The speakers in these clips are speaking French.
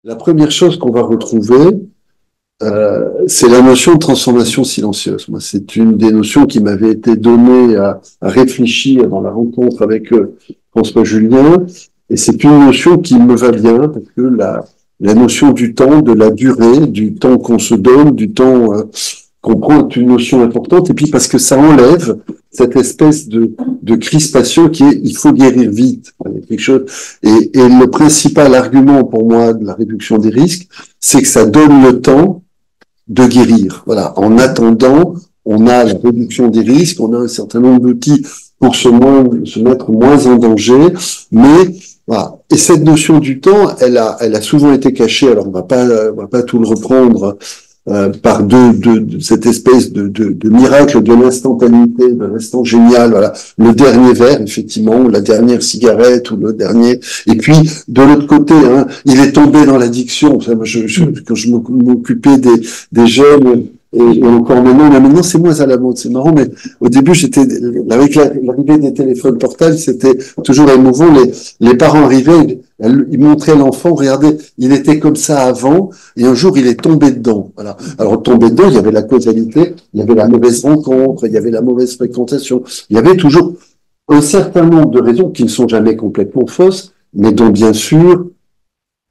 La première chose qu'on va retrouver, c'est la notion de transformation silencieuse. Moi, c'est une des notions qui m'avait été donnée à réfléchir dans la rencontre avec François Julien, et c'est une notion qui me va bien parce que la notion du temps, de la durée, du temps qu'on se donne, du temps qu'on prend est une notion importante, et puis parce que ça enlève cette espèce de crispation qui est il faut guérir vite. Il y a quelque chose, et le principal argument pour moi de la réduction des risques, c'est que ça donne le temps de guérir. Voilà. En attendant, on a la réduction des risques, on a un certain nombre d'outils pour se mettre moins en danger, mais voilà. Et cette notion du temps, elle a souvent été cachée. Alors on va pas tout le reprendre par de cette espèce de miracle de l'instantanéité, de l'instant génial. Voilà, le dernier verre, effectivement, ou la dernière cigarette, ou le dernier. Et puis de l'autre côté, hein, il est tombé dans l'addiction. Quand je m'occupais des jeunes. Et encore maintenant c'est moins à la mode, c'est marrant, mais au début avec l'arrivée des téléphones portables, c'était toujours émouvant. Les parents arrivaient, ils montraient l'enfant, regardez, il était comme ça avant, et un jour il est tombé dedans. Voilà. Alors tombé dedans, il y avait la causalité, il y avait la mauvaise rencontre, il y avait la mauvaise fréquentation, il y avait toujours un certain nombre de raisons qui ne sont jamais complètement fausses, mais dont bien sûr,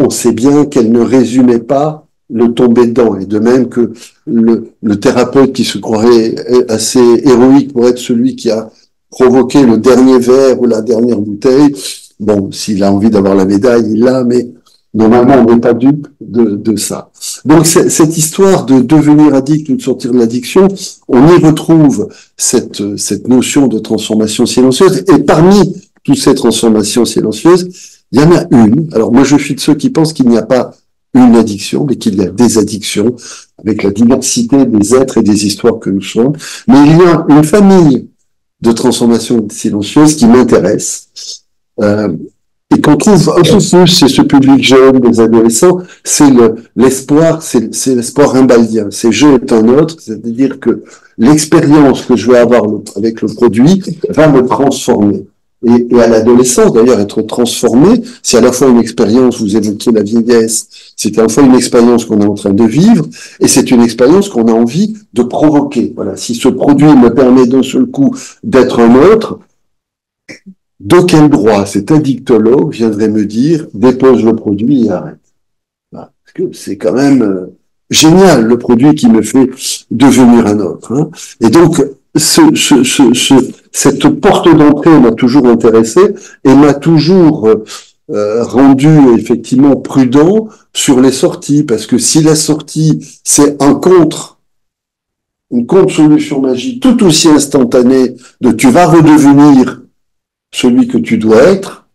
on sait bien qu'elles ne résumaient pas le tomber dedans. Et de même que le thérapeute qui se croirait assez héroïque pour être celui qui a provoqué le dernier verre ou la dernière bouteille, bon, s'il a envie d'avoir la médaille, il l'a, mais normalement, on n'est pas dupe de ça. Donc, cette histoire de devenir addict ou de sortir de l'addiction, on y retrouve cette notion de transformation silencieuse. Et parmi toutes ces transformations silencieuses, il y en a une. Alors, moi, je suis de ceux qui pensent qu'il n'y a pas une addiction, mais qu'il y a des addictions, avec la diversité des êtres et des histoires que nous sommes. Mais il y a une famille de transformations silencieuses qui m'intéresse, et qu'on trouve un peu plus chez ce public jeune, des adolescents, c'est l'espoir, c'est l'espoir rimbaldien. C'est je est un autre, c'est-à-dire que l'expérience que je vais avoir avec le produit va me transformer. Et à l'adolescence, d'ailleurs, être transformé, c'est à la fois une expérience, vous évoquiez la vieillesse, c'est à la fois une expérience qu'on est en train de vivre, et c'est une expérience qu'on a envie de provoquer. Voilà, si ce produit me permet d'un seul coup d'être un autre, de quel droit cet addictologue viendrait me dire, dépose le produit et arrête. Voilà, parce que c'est quand même génial, le produit qui me fait devenir un autre. Hein. Et donc, cette porte d'entrée m'a toujours intéressé et m'a toujours rendu effectivement prudent sur les sorties, parce que si la sortie c'est une contre-solution magique tout aussi instantanée de tu vas redevenir celui que tu dois être,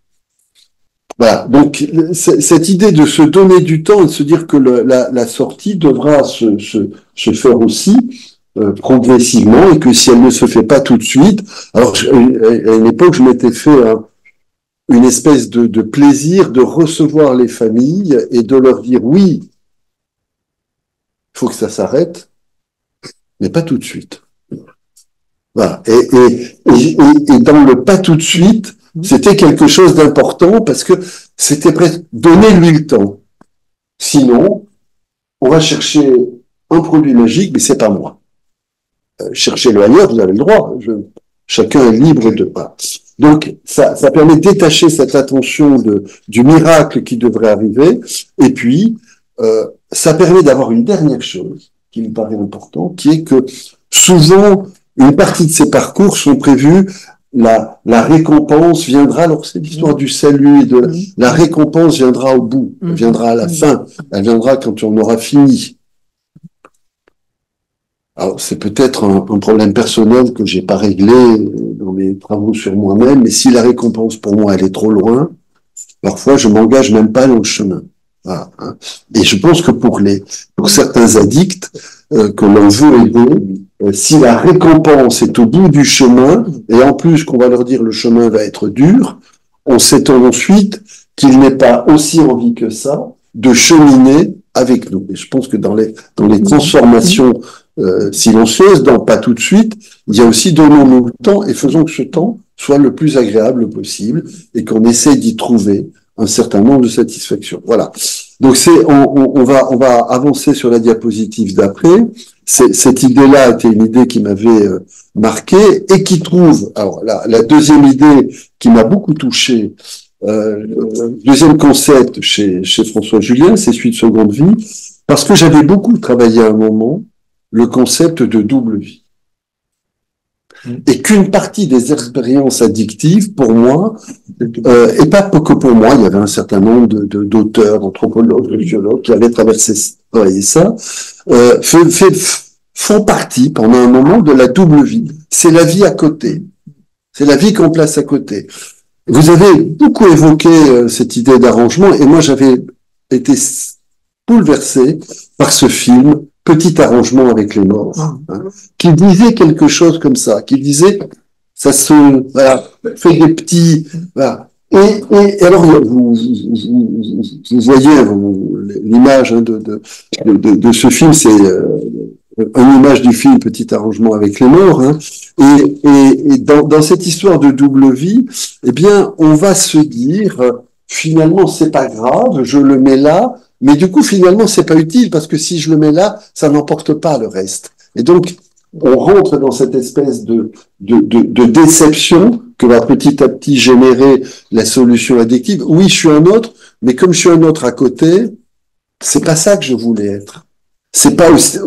voilà. Donc cette idée de se donner du temps et de se dire que la sortie devra se faire aussi progressivement, et que si elle ne se fait pas tout de suite, alors à une époque je m'étais fait une espèce de plaisir de recevoir les familles et de leur dire oui, il faut que ça s'arrête, mais pas tout de suite. Voilà. Et dans le pas tout de suite, c'était quelque chose d'important parce que c'était presque donnez-lui le temps. Sinon, on va chercher un produit magique, mais c'est pas moi. Cherchez-le ailleurs, vous avez le droit. Chacun est libre de pas. Donc, ça permet de détacher cette attention du miracle qui devrait arriver. Et puis, ça permet d'avoir une dernière chose qui me paraît importante, qui est que souvent, une partie de ces parcours sont prévus, la récompense viendra, alors c'est l'histoire du salut, et la récompense viendra au bout, elle viendra à la fin, elle viendra quand on aura fini. Alors, c'est peut-être un problème personnel que j'ai pas réglé dans mes travaux sur moi-même, mais si la récompense pour moi, elle est trop loin, parfois je m'engage même pas dans le chemin. Voilà, hein. Et je pense que pour certains addicts que l'on veut aider, si la récompense est au bout du chemin, et en plus qu'on va leur dire le chemin va être dur, on s'étonne ensuite qu'ils n'aient pas aussi envie que ça de cheminer avec nous. Et je pense que dans les transformations silencieuses, dans pas tout de suite, il y a aussi donnons-nous le temps et faisons que ce temps soit le plus agréable possible et qu'on essaie d'y trouver un certain nombre de satisfactions. Voilà. Donc on va avancer sur la diapositive d'après. Cette idée-là était une idée qui m'avait marqué et qui trouve, alors la deuxième idée qui m'a beaucoup touché, deuxième concept chez François Julien, c'est celui de seconde vie, parce que j'avais beaucoup travaillé à un moment le concept de double vie. Et qu'une partie des expériences addictives, pour moi, et pas que pour moi, il y avait un certain nombre d'auteurs, d'anthropologues, de sociologues qui avaient travaillé ça, font partie pendant un moment de la double vie. C'est la vie à côté. C'est la vie qu'on place à côté. Vous avez beaucoup évoqué cette idée d'arrangement, et moi j'avais été bouleversé par ce film Petit arrangement avec les morts, hein, qui disait quelque chose comme ça, qui disait ça se fait des petits voilà. Et alors vous voyez l'image de ce film, c'est une image du film Petit arrangement avec les morts, hein, et dans cette histoire de double vie, eh bien on va se dire finalement c'est pas grave, je le mets là. Mais du coup, finalement, c'est pas utile parce que si je le mets là, ça n'emporte pas le reste. Et donc, on rentre dans cette espèce de déception que va petit à petit générer la solution addictive. Oui, je suis un autre, mais comme je suis un autre à côté, c'est pas ça que je voulais être. C'est pas aussi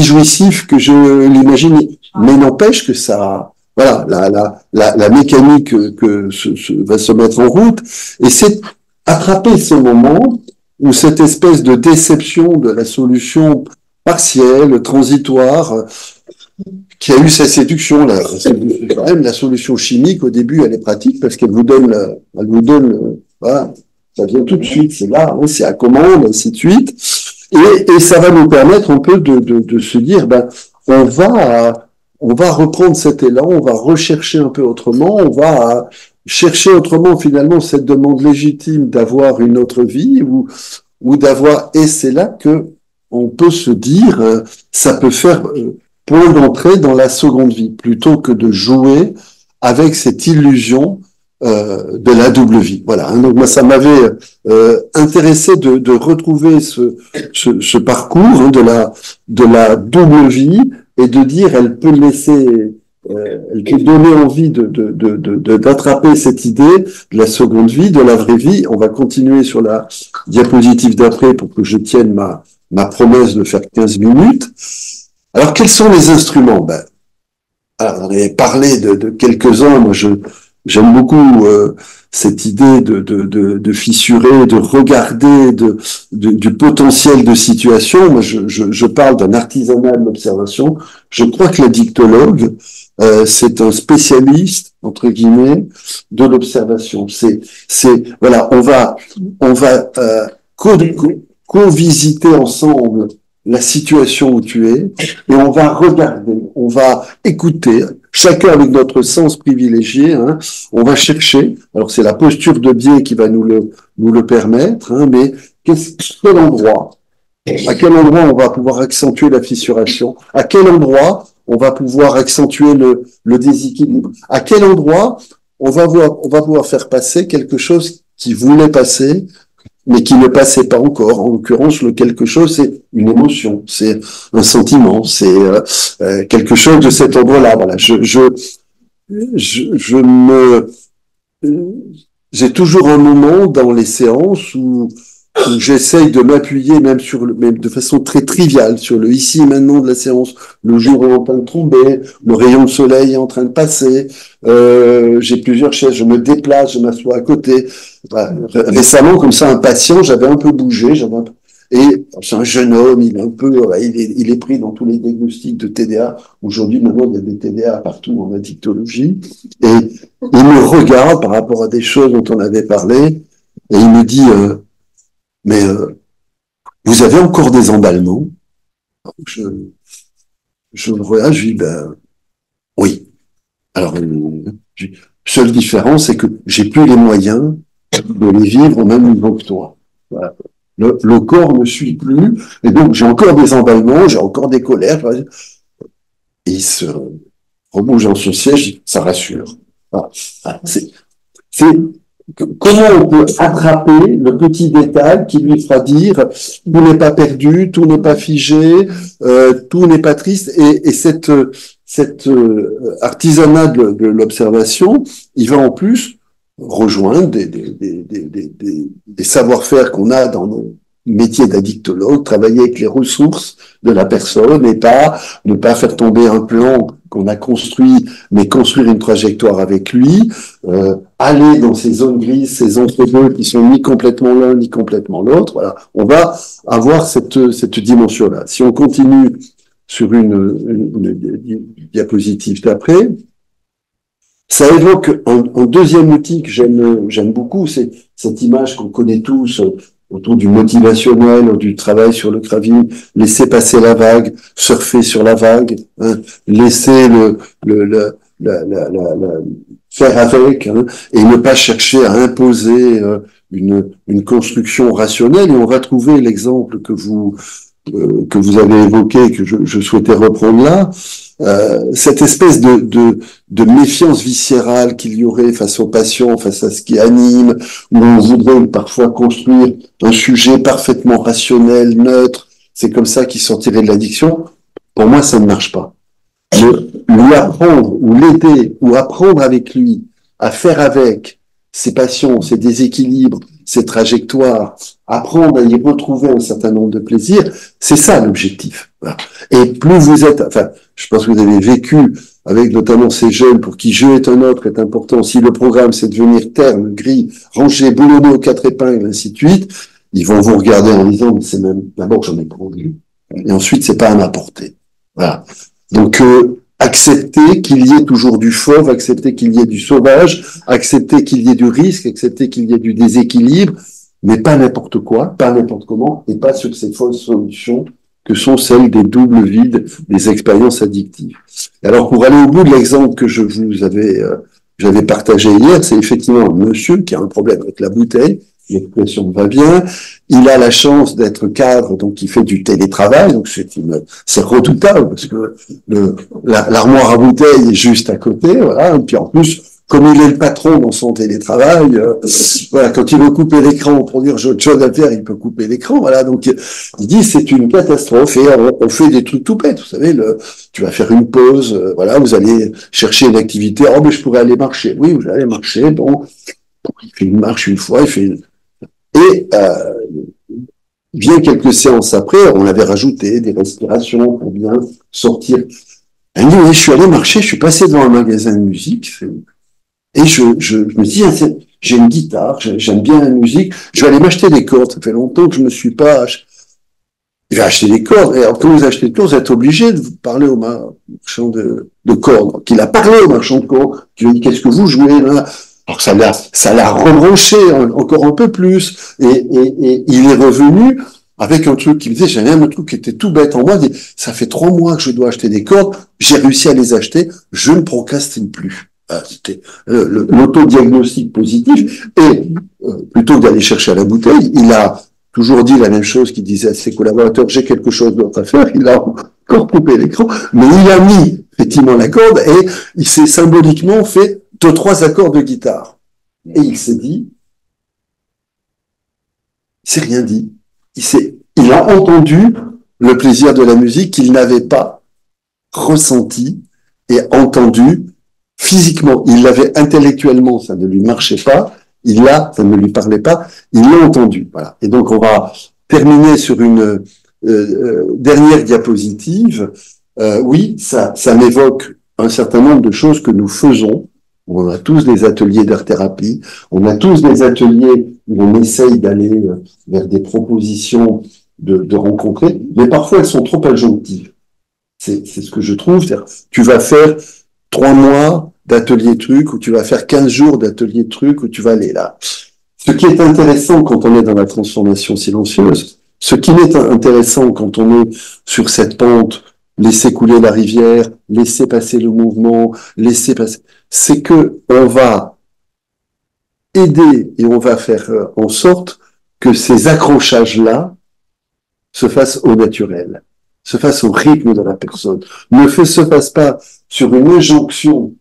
jouissif que je l'imaginais. Mais n'empêche que ça, voilà, la mécanique va se mettre en route. Et c'est attraper ce moment où cette espèce de déception de la solution partielle, transitoire, qui a eu sa séduction, là, quand même la solution chimique au début, elle est pratique parce qu'elle vous donne, voilà, ça vient tout de suite, c'est là, hein, c'est à commande, ainsi de suite, et ça va nous permettre un peu de se dire, ben, on va reprendre cet élan, on va rechercher un peu autrement, on va chercher autrement finalement cette demande légitime d'avoir une autre vie ou d'avoir, et c'est là que on peut se dire ça peut faire point d'entrée dans la seconde vie plutôt que de jouer avec cette illusion de la double vie. Voilà, hein, donc moi ça m'avait intéressé de retrouver ce parcours hein, de la double vie et de dire elle peut laisser elle peut donner envie d'attraper cette idée de la seconde vie, de la vraie vie. On va continuer sur la diapositive d'après pour que je tienne ma promesse de faire 15 minutes. Alors, quels sont les instruments? Ben, alors, on avait parlé de quelques-uns. Moi, j'aime beaucoup cette idée de fissurer, de regarder du potentiel de situation. Moi, je parle d'un artisanat de l'observation. Je crois que l'addictologue, c'est un spécialiste entre guillemets de l'observation. Voilà, on va co-visiter ensemble la situation où tu es et on va regarder, on va écouter, chacun avec notre sens privilégié, hein, on va chercher. Alors c'est la posture de biais qui va nous le permettre, hein, mais quel endroit? À quel endroit on va pouvoir accentuer la fissuration? À quel endroit on va pouvoir accentuer le déséquilibre? À quel endroit on va pouvoir faire passer quelque chose qui voulait passer, mais qui ne passait pas encore. En l'occurrence, le quelque chose, c'est une émotion, c'est un sentiment, c'est quelque chose de cet ordre-là. Voilà, j'ai toujours un moment dans les séances où j'essaye de m'appuyer même de façon très triviale sur le ici et maintenant de la séance. Le jour est en train de tomber, le rayon de soleil est en train de passer, j'ai plusieurs chaises, je me déplace, je m'assois à côté. Voilà. Récemment, comme ça, un patient, j'avais un peu bougé, et c'est un jeune homme, il est pris dans tous les diagnostics de TDA. Aujourd'hui, maintenant, il y a des TDA partout en addictologie. Et il me regarde par rapport à des choses dont on avait parlé, et il me dit, mais vous avez encore des emballements? Je le regarde, je dis, ben oui. Alors, seule différence, c'est que j'ai plus les moyens de les vivre au même niveau que toi. Voilà. Le corps ne suit plus, et donc j'ai encore des emballements, j'ai encore des colères. Et il se rebouge dans son siège, ça rassure. Voilà. comment on peut attraper le petit détail qui lui fera dire tout n'est pas perdu, tout n'est pas figé, tout n'est pas triste. Et cette artisanat de l'observation, il va en plus rejoindre des savoir-faire qu'on a dans nos métiers d'addictologue, travailler avec les ressources de la personne et pas ne pas faire tomber un plan qu'on a construit, mais construire une trajectoire avec lui, aller dans ces zones grises, ces entre-deux qui sont ni complètement l'un ni complètement l'autre. Voilà, on va avoir cette dimension-là. Si on continue sur une diapositive d'après, ça évoque un deuxième outil que j'aime beaucoup, c'est cette image qu'on connaît tous autour du motivationnel, du travail sur le craving, laisser passer la vague, surfer sur la vague, hein, laisser faire avec, hein, et ne pas chercher à imposer une construction rationnelle. Et on va trouver l'exemple que vous avez évoqué, que je souhaitais reprendre là, cette espèce de méfiance viscérale qu'il y aurait face aux patients, face à ce qui anime, où on voudrait parfois construire un sujet parfaitement rationnel, neutre, c'est comme ça qu'il sortirait de l'addiction. Pour moi, ça ne marche pas. Lui apprendre, ou l'aider, ou apprendre avec lui à faire avec ses passions, ses déséquilibres, ses trajectoires, apprendre à y retrouver un certain nombre de plaisirs, c'est ça l'objectif. Voilà. Et plus vous êtes, enfin, je pense que vous avez vécu avec notamment ces jeunes pour qui jeu est un autre est important. Si le programme c'est de devenir terne, gris, rangé, boulonné aux quatre épingles, ainsi de suite, ils vont vous regarder en disant, mais c'est même, d'abord j'en ai pas envie, et ensuite c'est pas à ma portée. Voilà. Donc, accepter qu'il y ait toujours du fauve, accepter qu'il y ait du sauvage, accepter qu'il y ait du risque, accepter qu'il y ait du déséquilibre, mais pas n'importe quoi, pas n'importe comment, et pas sur ces fausses solutions que sont celles des doubles vides, des expériences addictives. Alors, pour aller au bout de l'exemple que j'avais partagé hier, c'est effectivement un monsieur qui a un problème avec la bouteille, l'expression va bien, il a la chance d'être cadre, donc il fait du télétravail, donc c'est redoutable, parce que l'armoire à bouteilles est juste à côté, voilà, et puis en plus, comme il est le patron dans son télétravail, voilà, quand il veut couper l'écran pour dire j'ai autre chose à faire, il peut couper l'écran, voilà, donc il dit c'est une catastrophe, et on fait des trucs tout bêtes, vous savez, tu vas faire une pause, voilà, vous allez chercher une activité, oh mais je pourrais aller marcher, oui, vous allez marcher, bon, il fait une marche une fois, il fait une... Et bien quelques séances après, on avait rajouté des respirations pour bien sortir. Elle me dit, oui, je suis allé marcher, je suis passé devant un magasin de musique, et je me dis, j'ai une guitare, j'aime bien la musique, je vais aller m'acheter des cordes. Ça fait longtemps que je me suis pas... Je vais acheter des cordes. Et alors, quand vous achetez des cordes, vous êtes obligé de parler au marchand de cordes. Donc, il a parlé au marchand de cordes. Je lui ai dit, qu'est-ce que vous jouez là? Alors ça l'a rebranché encore un peu plus, et il est revenu avec un truc qui me disait, j'avais un truc qui était tout bête en moi, dit, ça fait 3 mois que je dois acheter des cordes, j'ai réussi à les acheter, je ne procrastine plus. C'était l'autodiagnostic positif, et plutôt que d'aller chercher à la bouteille, il a toujours dit la même chose qu'il disait à ses collaborateurs, j'ai quelque chose d'autre à faire, il a encore coupé l'écran, mais il a mis effectivement la corde, et il s'est symboliquement fait 2-3 accords de guitare. Et il s'est dit, il s'est rien dit. Il a entendu le plaisir de la musique qu'il n'avait pas ressenti et entendu physiquement. Il l'avait intellectuellement, ça ne lui marchait pas. Ça ne lui parlait pas. Il l'a entendu. Voilà. Et donc on va terminer sur une dernière diapositive. Oui, ça m'évoque un certain nombre de choses que nous faisons. On a tous des ateliers d'art-thérapie, on a tous des ateliers où on essaye d'aller vers des propositions de rencontrer, mais parfois elles sont trop adjonctives. C'est ce que je trouve, c'est-à-dire, tu vas faire 3 mois d'atelier truc, ou tu vas faire 15 jours d'atelier truc, ou tu vas aller là. Ce qui est intéressant quand on est dans la transformation silencieuse, ce qui est intéressant quand on est sur cette pente, laisser couler la rivière, laisser passer le mouvement, c'est que on va aider et on va faire en sorte que ces accrochages-là se fassent au naturel, se fassent au rythme de la personne, se fassent pas sur une injonction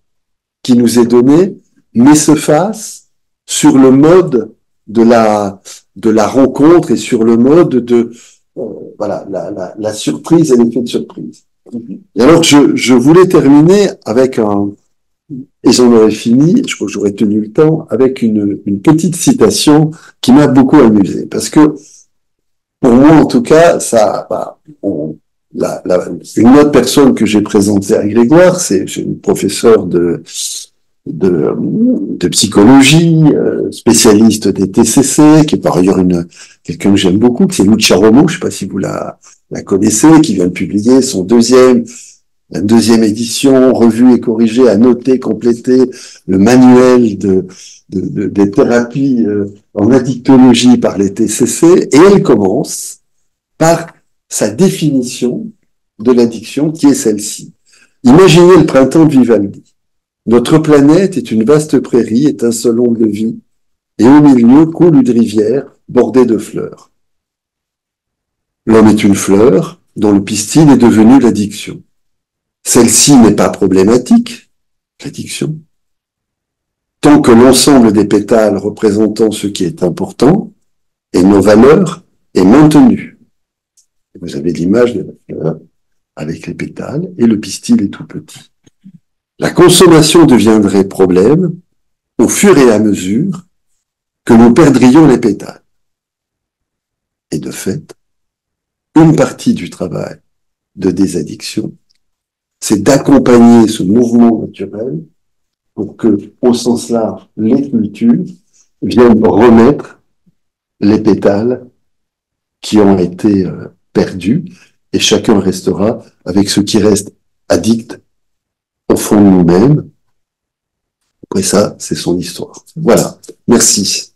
qui nous est donnée, mais se fassent sur le mode de la rencontre et sur le mode de voilà la surprise et l'effet de surprise. Et alors je voulais terminer avec et j'en aurais fini, je crois que j'aurais tenu le temps, avec une petite citation qui m'a beaucoup amusé. Parce que, pour moi, en tout cas, ça, une autre personne que j'ai présentée à Grégoire, c'est une professeure de psychologie, spécialiste des TCC, qui est par ailleurs quelqu'un que j'aime beaucoup, c'est Lucia Romo, je ne sais pas si vous la connaissez, qui vient de publier la deuxième édition, revue et corrigée, annotée, complétée, le manuel des thérapies en addictologie par les TCC, et elle commence par sa définition de l'addiction, qui est celle-ci. Imaginez le printemps de Vivaldi. Notre planète est une vaste prairie étincelante de vie, et au milieu coule une rivière bordée de fleurs. L'homme est une fleur dont le pistil est devenu l'addiction. Celle-ci n'est pas problématique, l'addiction, tant que l'ensemble des pétales représentant ce qui est important et nos valeurs est maintenu. Vous avez l'image de la fleur avec les pétales et le pistil est tout petit. La consommation deviendrait problème au fur et à mesure que nous perdrions les pétales. Et de fait, une partie du travail de désaddiction, c'est d'accompagner ce mouvement naturel pour que, au sens large, les cultures viennent remettre les pétales qui ont été perdus et chacun restera avec ce qui reste addict au fond de nous-mêmes. Après ça, c'est son histoire. Voilà. Merci.